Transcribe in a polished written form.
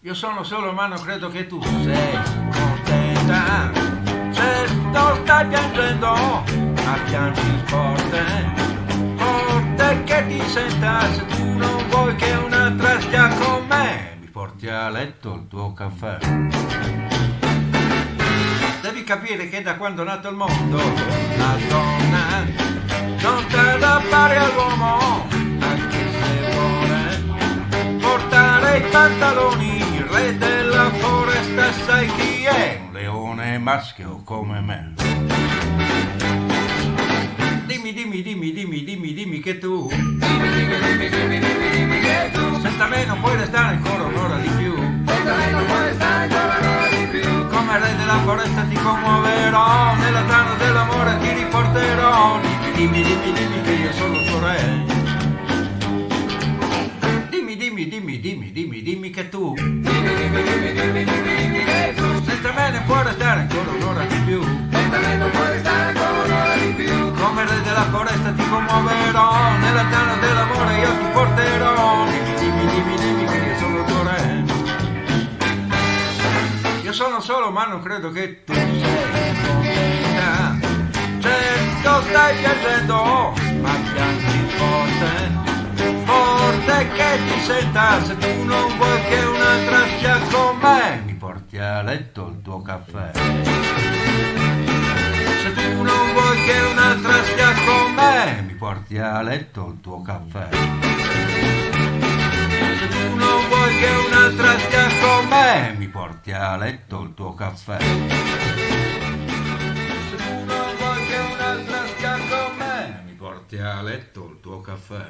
Io sono solo umano, credo che tu sei contenta. Se non stai piangendo, ma piangi forte, forte che ti senta. Se tu non vuoi che un'altra stia con me, mi porti a letto il tuo caffè. Devi capire che da quando è nato il mondo, la donna non sta da pari all'uomo, anche se vuole portare i pantaloni. Il re della foresta sai chi è? Un leone maschio come me. Dimmi che tu senza me non puoi restare ancora un'ora di più. Come re della foresta ti commuoverò, nella trama dell'amore ti riporterò. Dimmi che io sono tuo re. Dimmi che tu senza me ne puoi restare ancora un'ora di più. Come re della foresta ti commuoverò, nella trama dell'amore io ti porterò. Dimmi che io sono tuo re. Io sono solo ma non credo che tu sei contenta. Certo stai piangendo, ma piangi forte, forte che ti senta. Se tu non vuoi che un'altra stia con me, mi porti a letto il tuo caffè. Se tu non vuoi che un'altra stia con me, mi porti a letto il tuo caffè. Se tu non vuoi che un'altra stia con me, mi porti a letto il tuo caffè. Se tu non vuoi che un'altra stia con me, mi porti a letto il tuo caffè.